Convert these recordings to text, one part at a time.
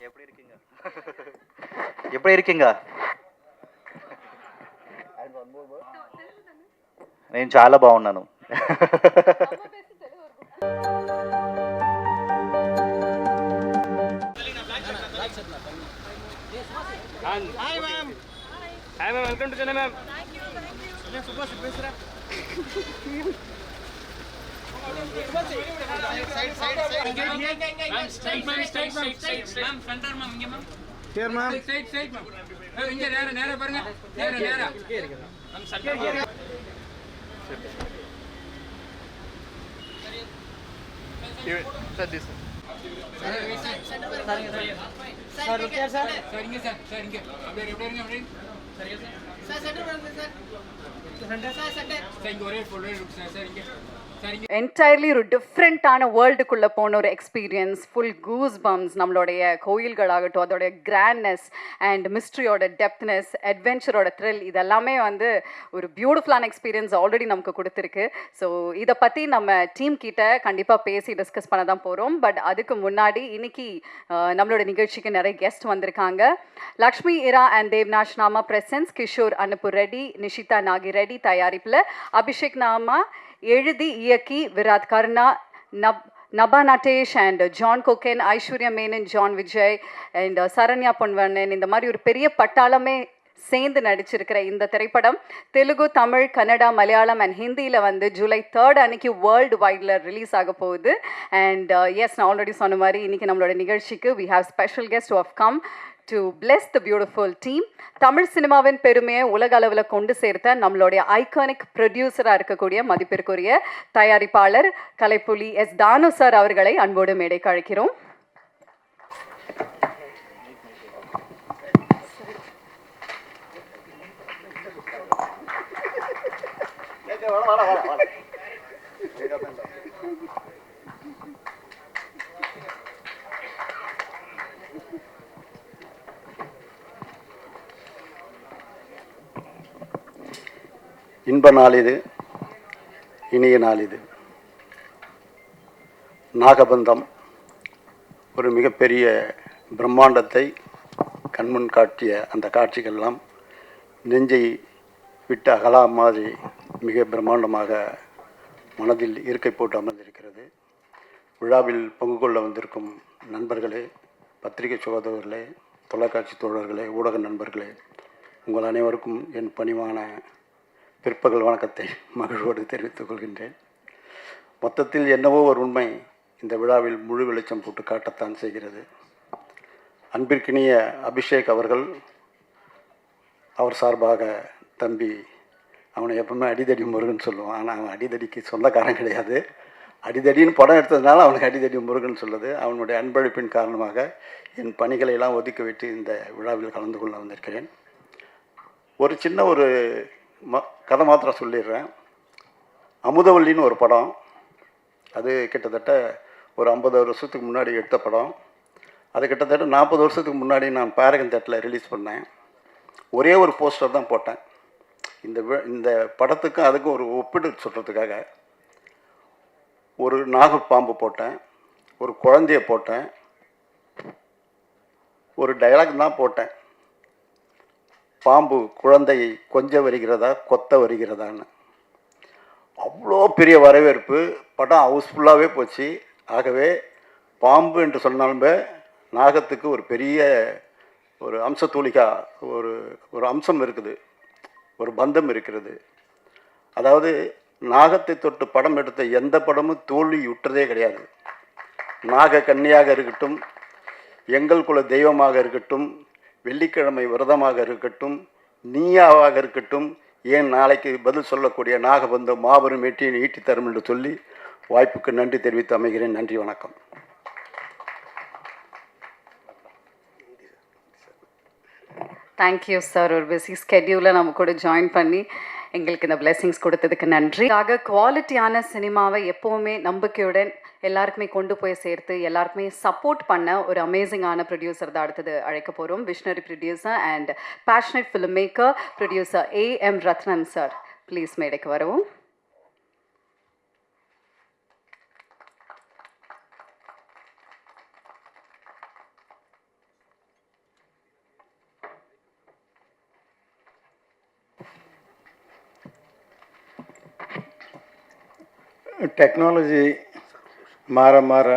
எப்படி இருக்கீங்க? எப்படி இருக்கீங்க? నేను చాలా బాగున్నాను. Hi ma'am. Hi ma'am, welcome to Chennai ma'am. నేను సుభాష్ பேசுறேன். Side side side ma'am, straight ma'am, straight ma'am, centre ma'am, இங்க ma'am. Here ma'am. Straight ma'am. இங்க நேரா நேரா பாருங்க. நேரா நேரா. Ma'am centre ma'am. Sir this sir okay sir. Sir இங்க சார், சார் இங்க. அப்படியே அப்படியே இருங்க அப்படியே. சரியா சார்? சார் சென்டர் பாருங்க sir. Centre sir centre. Sir இங்க ஒரே ஃபோல்டர் இருக்கு சார். சார் இங்க. என்டையர்லி ஒரு டிஃப்ரெண்ட்டான வேர்ல்டுக்குள்ளே போன ஒரு எக்ஸ்பீரியன்ஸ், ஃபுல் கூஸ் பம்ஸ். நம்மளுடைய கோயில்களாகட்டும், அதோடைய கிராண்ட்னஸ் அண்ட் மிஸ்ட்ரியோட டெப்த்னஸ், அட்வென்ச்சரோட த்ரில், இதெல்லாமே வந்து ஒரு பியூட்டிஃபுல்லான எக்ஸ்பீரியன்ஸ் ஆல்ரெடி நமக்கு கொடுத்துருக்கு. ஸோ இதை பற்றி நம்ம டீம் கிட்ட கண்டிப்பாக பேசி டிஸ்கஸ் பண்ண தான் போகிறோம். பட் அதுக்கு முன்னாடி இன்னைக்கு நம்மளோட நிகழ்ச்சிக்கு நிறைய கெஸ்ட் வந்திருக்காங்க. லக்ஷ்மி இரா அண்ட் தேவ்நாஷ் நாமா பிரசன்ஸ், கிஷோர் அன்னபூர் ரெட்டி, நிஷிதா நாகி ரெட்டி தயாரிப்பில், அபிஷேக் நாமா எழுதி இயக்கி, Virat Karna, Nabha Natesh and John Kokken, Aishwarya Menon, John Vijay and Saranya Ponvannan, இந்த மாதிரி ஒரு பெரிய பட்டாளமே சேர்ந்து நடிச்சிருக்கிற இந்த திரைப்படம் தெலுங்கு, தமிழ், கன்னடா, மலையாளம் அண்ட் ஹிந்தியில் வந்து ஜூலை 3 அன்னைக்கு வேர்ல்டு வைடில் ரிலீஸ் ஆக போகுது. அண்ட் எஸ், நான் ஆல்ரெடி சொன்ன மாதிரி இன்றைக்கி நம்மளோட நிகழ்ச்சிக்கு we have special guest who have come to bless the beautiful team. தமிழ் சினிமாவின் பெருமையை உலக அளவில் கொண்டு சேர்த்த நம்மளுடைய ஐகானிக் ப்ரொடியூசராக இருக்கக்கூடிய மதிப்பிற்குரிய தயாரிப்பாளர் கலைப்புலி எஸ் தானு சார் அவர்களை அன்போடு மேடைக்கு அழைக்கிறோம். இன்ப நாள் இது, இனிய நாள் இது. நாகபந்தம் ஒரு மிகப்பெரிய பிரம்மாண்டத்தை கண்முன் காட்டிய அந்த காட்சிகள்லாம் நெஞ்சை விட்டு அகலா மாதிரி மிக பிரம்மாண்டமாக மனதில் இருக்கை போட்டு அமர்ந்திருக்கிறது. விழாவில் பங்கு கொள்ள வந்திருக்கும் நண்பர்களே, பத்திரிகை சகோதரர்களே, தொலைக்காட்சி தோழர்களே, ஊடக நண்பர்களே, உங்கள் அனைவருக்கும் என் பணிவான பிற்பகல் வணக்கத்தை மகிழ்வோடு தெரிவித்துக் கொள்கின்றேன். மொத்தத்தில் என்னவோ ஒரு உண்மை இந்த விழாவில் முழு வெளிச்சம் போட்டு காட்டத்தான் செய்கிறது. அன்பிற்கினிய அபிஷேக் அவர்கள், அவர் சார்பாக தம்பி, அவனை எப்பவுமே அடிதடி முருகன் சொல்லுவான். ஆனால் அவன் அடிதடிக்கு சொந்தக்காரன் கிடையாது. அடிதடின்னு படம் எடுத்ததுனால அவனுக்கு அடிதடி முருகன் சொல்லுது. அவனுடைய அன்பளிப்பின் காரணமாக என் பணிகளை எல்லாம் ஒதுக்கி விட்டு இந்த விழாவில் கலந்து கொள்ள வந்திருக்கிறேன். ஒரு சின்ன ஒரு கதை மாத்திரம் சொல்லிடுறேன். அமுதவல்லின்னு ஒரு படம், அது கிட்டத்தட்ட ஒரு 50 வருஷத்துக்கு முன்னாடி எடுத்த படம். அது கிட்டத்தட்ட 40 வருஷத்துக்கு முன்னாடி நான் பேரகன் தேட்டரில் ரிலீஸ் பண்ணேன். ஒரே ஒரு போஸ்டர் தான் போட்டேன். இந்த படத்துக்கும் அதுக்கும் ஒரு ஒப்பிட்டு சொல்கிறதுக்காக ஒரு நாகப்பாம்பு போட்டேன், ஒரு குழந்தைய போட்டேன், ஒரு டைலாக் தான் போட்டேன். பாம்பு குழந்தையை கொஞ்ச வருகிறதா கொத்த வருகிறதான்னு. அவ்வளோ பெரிய வரவேற்பு, படம் ஹவுஸ்ஃபுல்லாகவே போச்சு. ஆகவே பாம்பு என்று சொன்னாலுமே நாகத்துக்கு ஒரு பெரிய ஒரு அம்சத்தூளிகா ஒரு அம்சம் இருக்குது, ஒரு பந்தம் இருக்கிறது. அதாவது நாகத்தை தொட்டு படம் எடுத்த எந்த படமும் தோல்வி விட்டுறதே கிடையாது. நாக கன்னியாக இருக்கட்டும், எங்கள் குல தெய்வமாக இருக்கட்டும், வெள்ளிக்கிழமை விரதமாக இருக்கட்டும், நீயாவாக இருக்கட்டும், ஏன் நாளைக்கு பதில் சொல்லக்கூடிய நாகபந்தம் மாபெரும் வெற்றியை ஈட்டி தரும் என்று சொல்லி வாய்ப்புக்கு நன்றி தெரிவித்து அமைகிறேன். நன்றி, வணக்கம். Thank you sir. ஒரு பிஸி ஸ்கெட்யூலில் நம்ம கூட ஜாயின் பண்ணி எங்களுக்கு இந்த பிளெஸிங்ஸ் கொடுத்ததுக்கு நன்றி. குவாலிட்டியான சினிமாவை எப்போவுமே நம்பிக்கையுடன் எல்லாருக்குமே கொண்டு போய் சேர்த்து எல்லாருக்குமே சப்போர்ட் பண்ண ஒரு அமேசிங்கான ப்ரொடியூசர் தான் அடுத்தது அழைக்க போகிறோம். Visionary producer and passionate film maker producer A.M. Rathnam sir, please மேடைக்கு வரவும். டெக்னாலஜி மாற மாற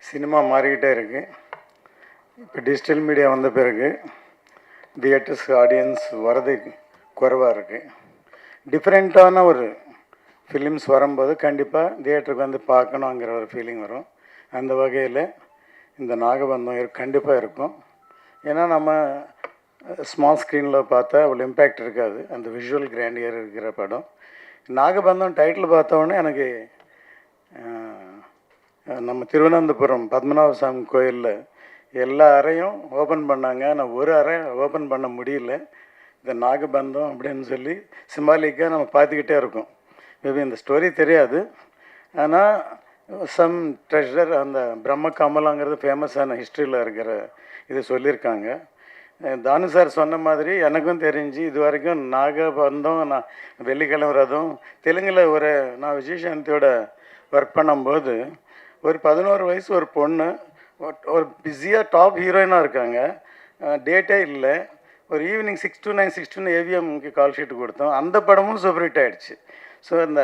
சினிமா மாறிக்கிட்டே இருக்குது. இப்போ டிஜிட்டல் மீடியா வந்த பிறகு தியேட்டர்ஸ் ஆடியன்ஸ் வரது குறைவாக இருக்குது. டிஃப்ரெண்ட்டான ஒரு ஃபிலிம்ஸ் வரும்போது கண்டிப்பாக தியேட்டருக்கு வந்து பார்க்கணுங்கிற ஒரு ஃபீலிங் வரும். அந்த வகையில் இந்த நாகபந்தம் கண்டிப்பாக இருக்கும். ஏன்னா நம்ம ஸ்மால் ஸ்க்ரீனில் பார்த்தா அவ்வளோ இம்பேக்ட் இருக்காது, அந்த விஷுவல் கிராண்டியர் இருக்கிற படம். நாகபந்தம் டைட்டில் பார்த்தோன்னே எனக்கு நம்ம திருவனந்தபுரம் பத்மநாப சாமி கோயிலில் எல்லா அறையும் ஓப்பன் பண்ணாங்க, ஆனால் ஒரு அறை ஓப்பன் பண்ண முடியல. இந்த நாகபந்தம் அப்படின்னு சொல்லி சிம்பாலிக்காக நம்ம பார்த்துக்கிட்டே இருக்கோம். மேபி இந்த ஸ்டோரி தெரியாது, ஆனால் சம் ட்ரெஷர் அந்த பிரம்ம கமலாங்கிறது ஃபேமஸான ஹிஸ்ட்ரியில் இருக்கிற இது சொல்லியிருக்காங்க. தானு சார் சொன்ன மாதிரி எனக்கும் தெரிஞ்சு இது வரைக்கும் நாகபந்தம், நான் வெள்ளிக்கிழமை ரதம் தெலுங்கில் நான் விஜயசாந்தியோட ஒர்க் பண்ணும்போது ஒரு 11 வயசு ஒரு பொண்ணு ஒரு பிஸியாக டாப் ஹீரோயினாக இருக்காங்க, டேட்டே இல்லை. ஒரு ஈவினிங் 6 to 9 6 to 9 ஏவிஎம்க்கு கால் ஷீட் கொடுத்தோம். அந்த படமும் சூப்பர் ஹிட் ஆகிடுச்சு. ஸோ இந்த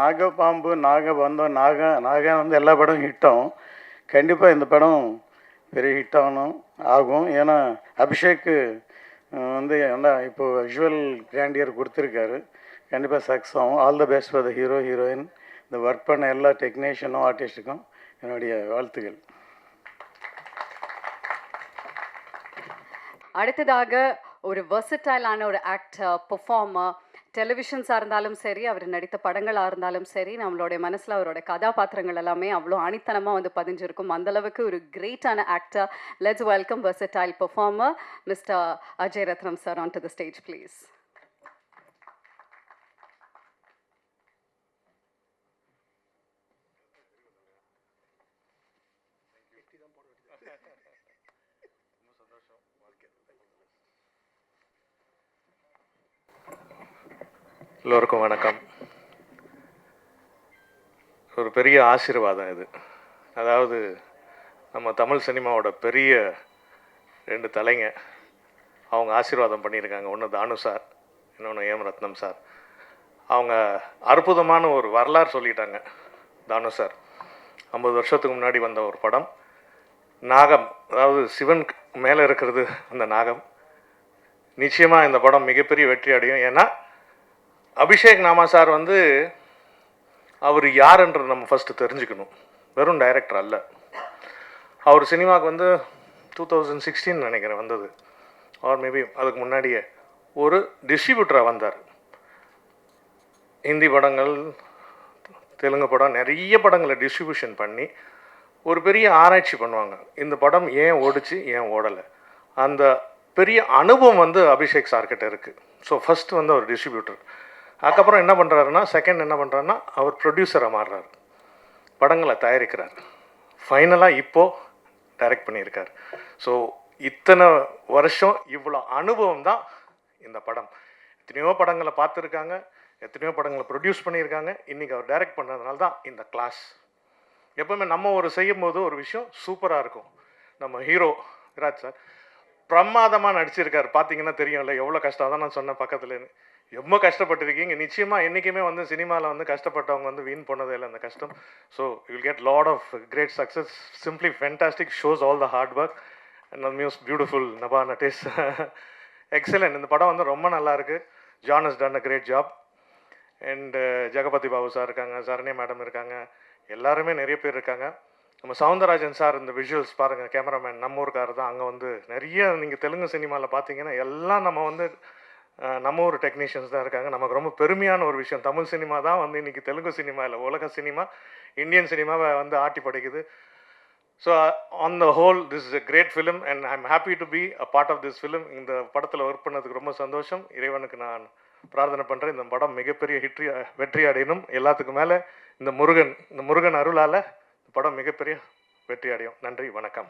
நாகப்பாம்பு, நாகபந்தம், நாகம் வந்து எல்லா படமும் ஹிட்டாகும். கண்டிப்பாக இந்த படம் பெரிய ஹிட் ஆகும். ஏன்னா அபிஷேக் வந்து என்ன இப்போது விஷுவல் கிராண்டியர் கொடுத்துருக்காரு. கண்டிப்பாக சக்ஸஸ் ஆகும். All the best for the hero heroine. இந்த ஒர்க் பண்ண எல்லா டெக்னீஷியனும் ஆர்டிஸ்ட்டுக்கும் என்னுடைய வாழ்த்துக்கள். அடுத்ததாக ஒரு வெர்சடைலான ஒரு ஆக்டர், பெர்ஃபார்மர், டெலிவிஷன்ஸாக இருந்தாலும் சரி, அவர் நடித்த படங்களாக இருந்தாலும் சரி, நம்மளுடைய மனசில் அவரோட கதாபாத்திரங்கள் எல்லாமே அவ்வளோ அணித்தனமாக வந்து பதிஞ்சிருக்கும். அந்தளவுக்கு ஒரு கிரேட்டான actor. Let's welcome versatile performer mister Ajay Ratnam sir on to the stage please. எல்லோருக்கும் வணக்கம். ஒரு பெரிய ஆசீர்வாதம் இது. அதாவது நம்ம தமிழ் சினிமாவோட பெரிய 2 தலைங்க அவங்க ஆசீர்வாதம் பண்ணியிருக்காங்க. ஒன்று தானு சார், இன்னொன்று ஏம் ரத்னம் சார். அவங்க அற்புதமான ஒரு வரலாறு சொல்லிட்டாங்க. தானு சார் 50 வருஷத்துக்கு முன்னாடி வந்த ஒரு படம் நாகம், அதாவது சிவன் மேலே இருக்கிறது அந்த நாகம். நிச்சயமாக இந்த படம் மிகப்பெரிய வெற்றி அடையும். ஏன்னா அபிஷேக் நாமா சார் வந்து அவர் யாருன்றது நம்ம ஃபஸ்ட்டு தெரிஞ்சுக்கணும். வெறும் டைரக்டர் அல்ல. அவர் சினிமாவுக்கு வந்து 2016 நினைக்கிறேன் வந்தது, ஆர் மேபி அதுக்கு முன்னாடியே ஒரு டிஸ்ட்ரிபியூட்டராக வந்தார். ஹிந்தி படங்கள், தெலுங்கு படம், நிறைய படங்களை டிஸ்ட்ரிபியூஷன் பண்ணி ஒரு பெரிய ஆராய்ச்சி பண்ணுவாங்க. இந்த படம் ஏன் ஓடிச்சு, ஏன் ஓடலை, அந்த பெரிய அனுபவம் வந்து அபிஷேக் சார்கிட்ட இருக்குது. ஸோ ஃபஸ்ட்டு வந்து அவர் டிஸ்ட்ரிபியூட்டர். அதுக்கப்புறம் என்ன பண்ணுறாருன்னா, செகண்ட் என்ன பண்ணுறாருன்னா, அவர் ப்ரொடியூசராக மாறுறாரு, படங்களை தயாரிக்கிறார், ஃபைனலாக இப்போது டைரக்ட் பண்ணியிருக்கார். ஸோ இத்தனை வருஷம் இவ்வளோ அனுபவம் தான் இந்த படம். எத்தனையோ படங்களை பார்த்துருக்காங்க, எத்தனையோ படங்களை ப்ரொடியூஸ் பண்ணியிருக்காங்க. இன்றைக்கி அவர் டைரக்ட் பண்ணுறதுனால தான் இந்த கிளாஸ். எப்போவுமே நம்ம ஒரு செய்யும் போது ஒரு விஷயம் சூப்பராக இருக்கும். நம்ம ஹீரோ விராஜ் சார் பிரமாதமாக நடிச்சிருக்காரு. பார்த்தீங்கன்னா தெரியும்ல எவ்வளோ கஷ்டம். தான் நான் சொன்னேன் பக்கத்துலேருந்து ரொம்ப கஷ்டப்பட்டுருக்கீங்க. நிச்சயமாக என்றைக்குமே வந்து சினிமாவில் வந்து கஷ்டப்பட்டவங்க வந்து வீண் போனதே இல்லை அந்த கஷ்டம். So you will get lot of great success. Simply fantastic, shows all the hard work and muse beautiful Nabha Natesh. Excellent. இந்த படம் வந்து ரொம்ப நல்லாயிருக்கு. John has done a great job. And Jagapathi Babu sir இருக்காங்க, சரண்யா மேடம் இருக்காங்க, எல்லாருமே நிறைய பேர் இருக்காங்க. நம்ம சவுந்தரராஜன் சார் இந்த விஷுவல்ஸ் பாருங்கள், கேமராமேன் நம்ம ஊருக்கார் தான். அங்கே வந்து நிறைய நீங்கள் தெலுங்கு சினிமாவில் பார்த்தீங்கன்னா எல்லாம் நம்ம வந்து நம்ம ஊர் டெக்னீஷியன்ஸ் தான் இருக்காங்க. நமக்கு ரொம்ப பெருமையான ஒரு விஷயம். தமிழ் சினிமா தான் வந்து இன்றைக்கி தெலுங்கு சினிமா இல்லை, உலக சினிமா, இந்தியன் சினிமாவை வந்து ஆட்டி படைக்குது. So on the whole this is a great film and I'm happy to be a part of this film. இந்த படத்தில் ஒர்க் பண்ணதுக்கு ரொம்ப சந்தோஷம். இறைவனுக்கு நான் பிரார்த்தனை பண்ணுறேன் இந்த படம் மிகப்பெரிய வெற்றி அடையணும். எல்லாத்துக்கும் மேலே இந்த முருகன் அருளால் இந்த படம் மிகப்பெரிய வெற்றி அடையும். நன்றி, வணக்கம்.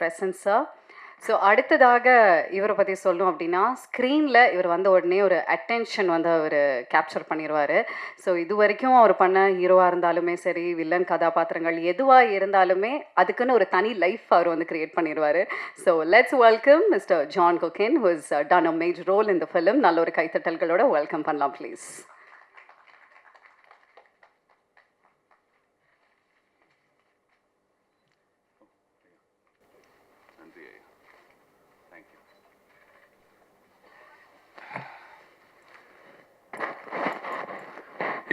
Present, sir. ஸோ அடுத்ததாக இவரை பற்றி சொல்லணும் அப்படின்னா ஸ்க்ரீனில் இவர் வந்த உடனே ஒரு அட்டென்ஷன் வந்து அவர் கேப்சர் பண்ணிடுவார். ஸோ இது வரைக்கும் அவர் பண்ண ஹீரோவாக இருந்தாலுமே சரி, வில்லன் கதாபாத்திரங்கள் எதுவாக இருந்தாலுமே அதுக்குன்னு ஒரு தனி லைஃப் அவர் வந்து கிரியேட் பண்ணிடுவார். So let's welcome mister John Kokken who has done a major role in the film. நல்ல ஒரு கைத்தட்டல்களோட வெல்கம் பண்ணலாம் ப்ளீஸ்.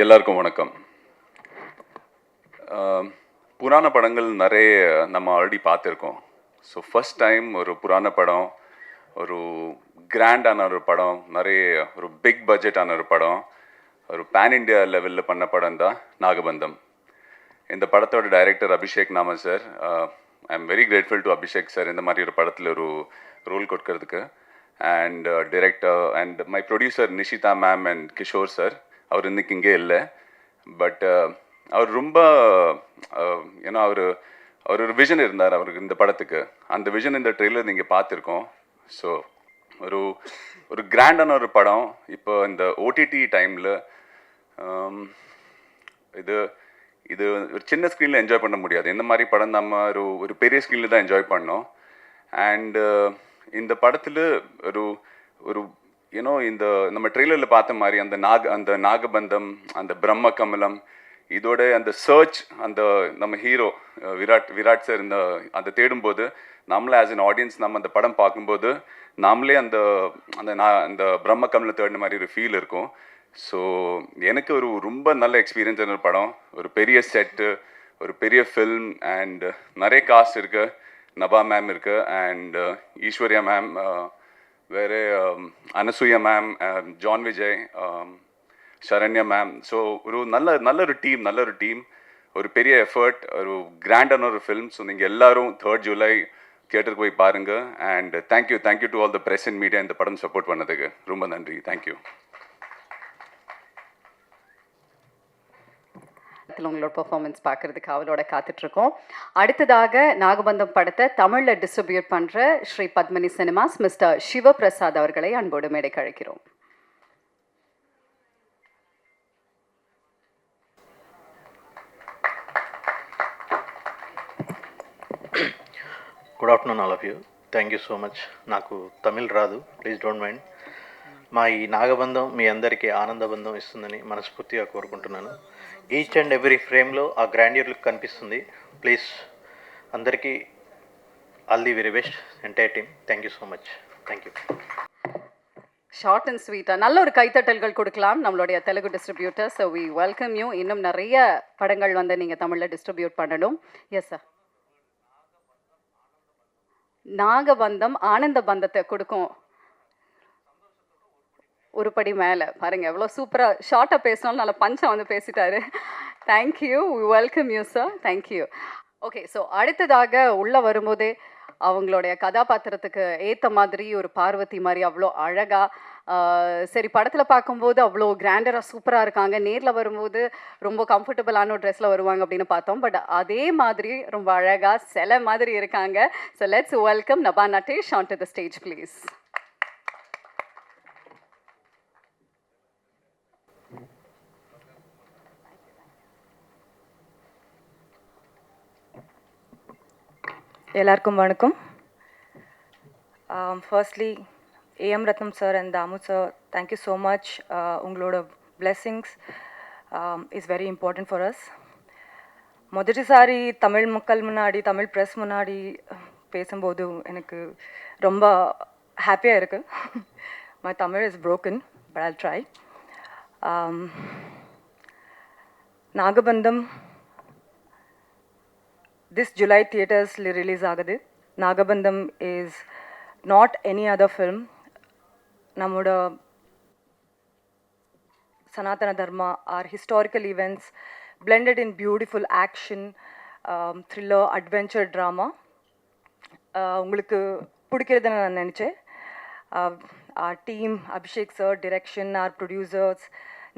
எல்லாருக்கும் வணக்கம். புராண படங்கள் நிறைய நம்ம ஆல்ரெடி பார்த்துருக்கோம். ஸோ ஃபஸ்ட் டைம் ஒரு புராண படம், ஒரு கிராண்டான ஒரு படம், நிறைய ஒரு பிக் பட்ஜெட்டான ஒரு படம், ஒரு பேன் இண்டியா லெவலில் பண்ண படம் தான் நாகபந்தம். இந்த படத்தோட director Abhishek Nama sir. I am very grateful to Abhishek sir இந்த மாதிரி ஒரு படத்தில் ஒரு ரோல் கொடுக்கறதுக்கு. And director and my producer Nishitha ma'am and Kishore sir. அவர் இன்னைக்கு இங்கே இல்லை. பட் அவர் ரொம்ப ஏன்னா அவர் ஒரு விஷன் இருந்தார் அவருக்கு இந்த படத்துக்கு. அந்த விஷன் இந்த ட்ரெய்லர் நீங்கள் பார்த்துருக்கோம். ஸோ ஒரு கிராண்டான ஒரு படம். இப்போ இந்த ஓடிடி டைமில் இது ஒரு சின்ன ஸ்க்ரீனில் என்ஜாய் பண்ண முடியாது. இந்த மாதிரி படம் நம்ம ஒரு பெரிய ஸ்க்ரீனில் தான் என்ஜாய் பண்ணோம். அண்டு இந்த படத்தில் ஒரு ஏன்னோ இந்த நம்ம ட்ரெய்லரில் பார்த்த மாதிரி அந்த நாகபந்தம், அந்த பிரம்ம கமலம், இதோட அந்த சர்ச், அந்த நம்ம ஹீரோ விராட் சார் அந்த தேடும்போது நம்மளே ஆஸ் அன் ஆடியன்ஸ் நம்ம அந்த படம் பார்க்கும்போது நாமளே அந்த பிரம்ம கமலம் தேடின மாதிரி ஒரு ஃபீல் இருக்கும். ஸோ எனக்கு ரொம்ப நல்ல எக்ஸ்பீரியன்ஸான ஒரு படம். ஒரு பெரிய செட்டு, ஒரு பெரிய ஃபில்ம் அண்ட் நிறைய காஸ்ட் இருக்குது. நபா மேம் இருக்குது அண்ட் ஈஸ்வர்யா மேம், வேறு Anasuya ma'am, John Vijay, Saranya ma'am. So நல்ல ஒரு டீம், ஒரு பெரிய எஃபர்ட், ஒரு கிராண்டான ஒரு ஃபில்ம். ஸோ நீங்கள் எல்லோரும் 3rd July தியேட்டருக்கு போய் பாருங்கள். And thank you to all the press and media இந்த படம் சப்போர்ட் பண்ணதுக்கு ரொம்ப நன்றி. தேங்க்யூ. உங்களோட பெர்ஃபார்மன்ஸ் பார்க்கறதுக்கு அவளோட காத்துட்ருக்கோம். அடுத்ததாக நாகபந்தம் படத்தை தமிழில் டிஸ்ட்ரிபியூட் பண்ணுற ஸ்ரீ பத்மினி சினிமாஸ் மிஸ்டர் சிவபிரசாத் அவர்களை அன்போடு மேடைக்கு அழைக்கிறோம். Good afternoon all of you. Thank you so much. నాకు తమిళ్ రాదు, ప్లీజ్ డోంట్ మైండ్. మా ఈ నాగబంధం మీ అందరికీ ఆనందబంధం ఇస్తుందని మనస్ఫూర్తిగా కోరుకుంటున్నాను. ఈచ్ అండ్ ఎవ్రీ ఫ్రేమ్లో ఆ గ్రాండియర్ లుక్ కనిపిస్తుంది. ప్లీజ్ అందరికీ all the very best entire team. Thank you so much. Thank you. Short and ஸ்வீட்டாக நல்ல ஒரு கைத்தட்டல்கள் கொடுக்கலாம் நம்மளுடைய Telugu distributor. So we welcome you. இன்னும் நிறைய படங்கள் வந்து நீங்கள் தமிழில் டிஸ்ட்ரிபியூட் பண்ணணும். Yes sir. நாகபந்தம் ஆனந்த பந்தத்தை கொடுக்கும். ஒரு படி மேலே பாருங்கள், எவ்வளோ சூப்பராக ஷார்ட்டாக பேசினாலும் நல்ல பஞ்சம் வந்து பேசிட்டாரு. Thank you, welcome you sir. Thank you. Okay, so அடுத்ததாக உள்ளே வரும்போதே அவங்களுடைய கதாபாத்திரத்துக்கு ஏற்ற மாதிரி ஒரு பார்வதி மாதிரி அவ்வளோ அழகாக, சரி படத்தில் பார்க்கும்போது அவ்வளோ கிராண்டராக சூப்பராக இருக்காங்க, நேரில் வரும்போது ரொம்ப கம்ஃபர்டபுளான ஒரு ட்ரெஸ்ஸில் வருவாங்க அப்படின்னு பார்த்தோம். பட் அதே மாதிரி ரொம்ப அழகாக சிலை மாதிரி இருக்காங்க. So let's welcome Nabha Natesh on to the stage please. எல்லாருக்கும் வணக்கம். Firstly AM Ratnam sir and Damu sir, thank you so much. உங்களோட blessings is very important for us. முதல்சாரி தமிழ் மக்கள் முன்னாடி, தமிழ் ப்ரெஸ் முன்னாடி பேசும்போது எனக்கு ரொம்ப ஹாப்பியாக இருக்குது. My Tamil is broken, but I'll try. நாகபந்தம் this July theaters release agadu. Nagabandham is not any other film. Namoda Sanatana Dharma, our historical events blended in beautiful action, thriller, adventure, drama. உங்களுக்கு பிடிக்கிறதுன்னு நான் நினச்சேன். Our team, Abhishek sir, direction, our producers,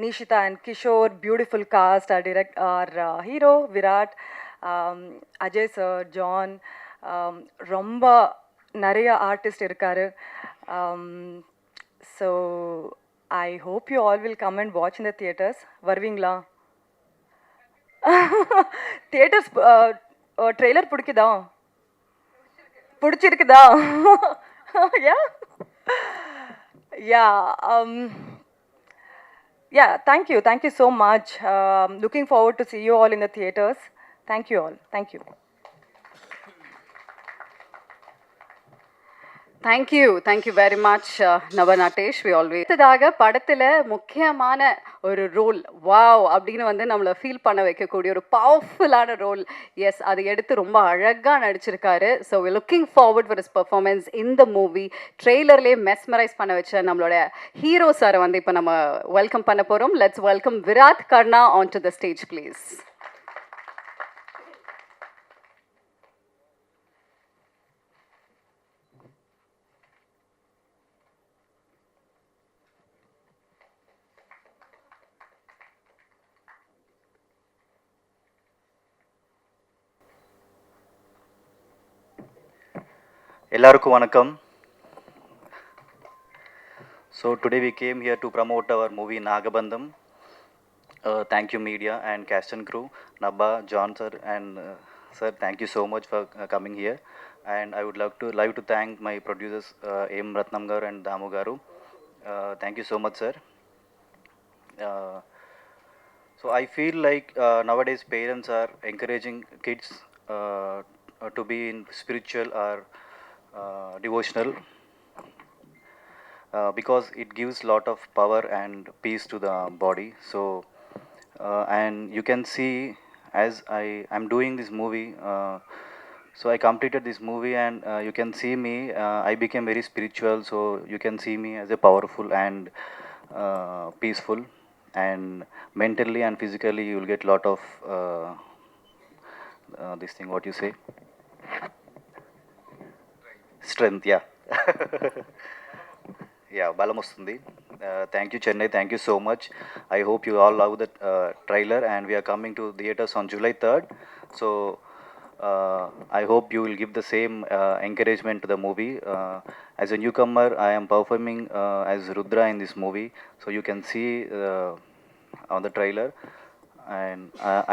Nishita and Kishore, beautiful cast, our hero, Virat, Ajay sir, John, ரொம்ப நிறைய artist இருக்காரு. So I hope you all will come and watch in the theatres. வருவீங்களா? Theatres trailer பிடிக்குதா? பிடிச்சிருக்குதா? Yeah yeah yeah, thank you so much. Looking forward to see you all in the theaters. Thank you all. Thank you. Thank you very much நவநாட்டேஷ். We always அடுத்ததாக படத்தில் முக்கியமான ஒரு role wow அப்படின்னு வந்து நம்மளை ஃபீல் பண்ண வைக்கக்கூடிய ஒரு பவர்ஃபுல்லான ரோல். எஸ், அதை எடுத்து ரொம்ப அழகாக நடிச்சிருக்காரு. So we looking forward for his performance in the movie. ட்ரெய்லர்லேயே மெஸ்மரைஸ் பண்ண வச்ச நம்மளோட ஹீரோ சாரை வந்து இப்போ நம்ம வெல்கம் பண்ண போகிறோம். Let's welcome Virat Karna on to the stage please. எல்லாருக்கும் வணக்கம். So today we came here to promote our movie Nagabandham. Thank you media and cast and crew, Nabba, John sir and sir, thank you so much for coming here. And I would like to thank my producers M. Ratnam and Damu Garu. Thank you so much sir. So I feel like nowadays parents are encouraging kids to be in spiritual or devotional because it gives lot of power and peace to the body. So and you can see as I'm doing this movie, so I completed this movie and you can see me, I became very spiritual. So you can see me as a powerful and peaceful, and mentally and physically you will get lot of this thing, what you say, strength. Yeah. Yeah, balam vastundi. Thank you Chennai, thank you so much. I hope you all love the trailer, and we are coming to theaters on July 3rd. So I hope you will give the same encouragement to the movie. As a newcomer, I am performing as Rudra in this movie, so you can see on the trailer. And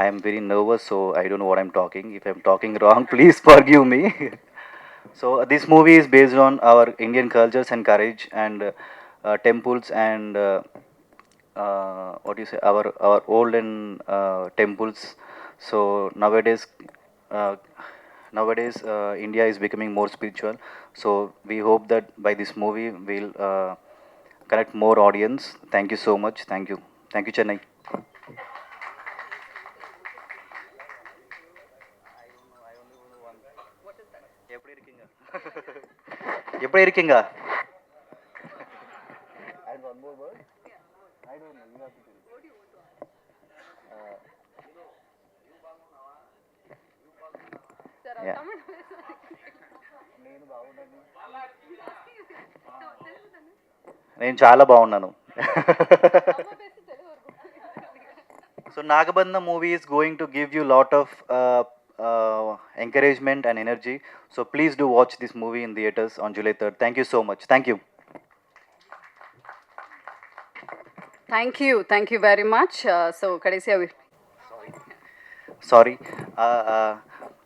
I am very nervous, so I don't know what I'm talking. If I'm talking wrong, please forgive me. So this movie is based on our Indian cultures and courage and temples and what do you say, our olden temples. So nowadays India is becoming more spiritual. So we hope that by this movie we'll connect more audience. Thank you so much. Thank you Chennai. எப்படி இருக்கீங்க? నేను చాలా బాగున్నాను. So Nagabandham movie is going to give you lot of encouragement and energy. So please do watch this movie in theaters on July 3rd. Thank you so much. Thank you. Thank you very much. So கடைசியா Sorry.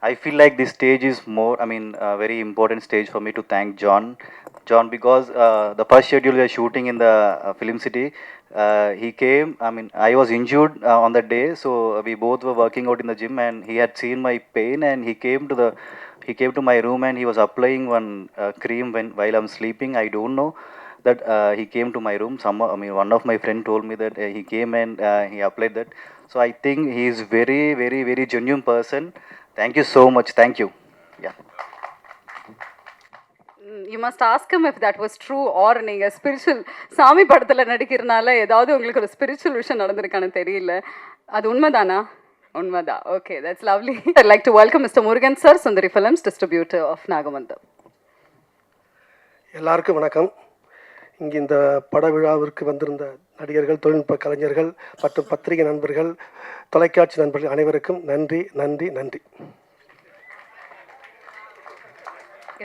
I feel like this stage is more, I mean, a very important stage for me to thank John, because the first schedule we were shooting in the Film City, he came, I mean, I was injured on that day, so we both were working out in the gym, and he had seen my pain, and he came to my room, and he was applying one cream while I'm sleeping. I don't know that he came to my room. One of my friend told me that he came and he applied that. So I think he is very, very, very genuine person. Thank you so much. Thank you. Yeah. You must ask him if that was true, or நீங்கள் spiritual சாமி படத்தில் நடிக்கிறனால ஏதாவது உங்களுக்கு ஒரு spiritual விஷயம் நடந்திருக்கான்னு தெரியல. அது உண்மைதானா? உண்மைதான். Okay, that's lovely. I'd like to welcome Mr. Murugan sir, Sundari Films, distributor of Nagabandham. எல்லாருக்கும் வணக்கம். இங்கே இந்த பட விழாவிற்கு வந்திருந்த நடிகர்கள், தொழில்நுட்ப கலைஞர்கள் மற்றும் பத்திரிகை நண்பர்கள், தொலைக்காட்சி நண்பர்கள் அனைவருக்கும் நன்றி நன்றி நன்றி.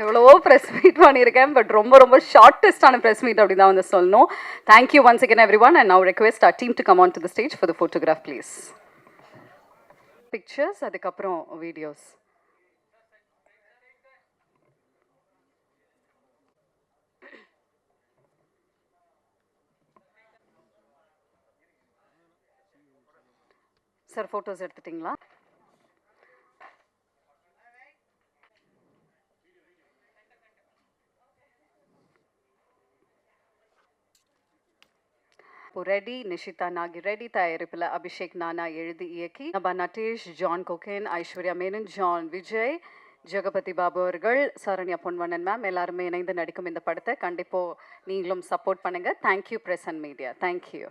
எவ்வளவோ ப்ரெஸ் மீட் பண்ணியிருக்கேன் பட் ரொம்ப ரொம்ப ஷார்ட்டஸ்டான ப்ரெஸ் மீட் அப்படி தான் வந்து சொல்லணும். Thank you once again everyone and now request our team to come on to the stage for the photograph please. Pictures அதுக்கப்புறம் வீடியோஸ். சார் ஃபோட்டோஸ் எடுத்துட்டிங்களா? ரெடி, நிஷிதா நாகி ரெடி, தயாரிப்பில் அபிஷேக் நானா எழுதி இயக்கி நபா நட்டேஷ், ஜான் கோகேன், ஐஸ்வர்யா மேனன், ஜான் விஜய், ஜெகபதி பாபு அவர்கள், சரண்யா பொன்வண்ணன் மேம் எல்லாருமே இணைந்து நடிக்கும் இந்த படத்தை கண்டிப்பாக நீங்களும் சப்போர்ட் பண்ணுங்கள். Thank you press and media. Thank you.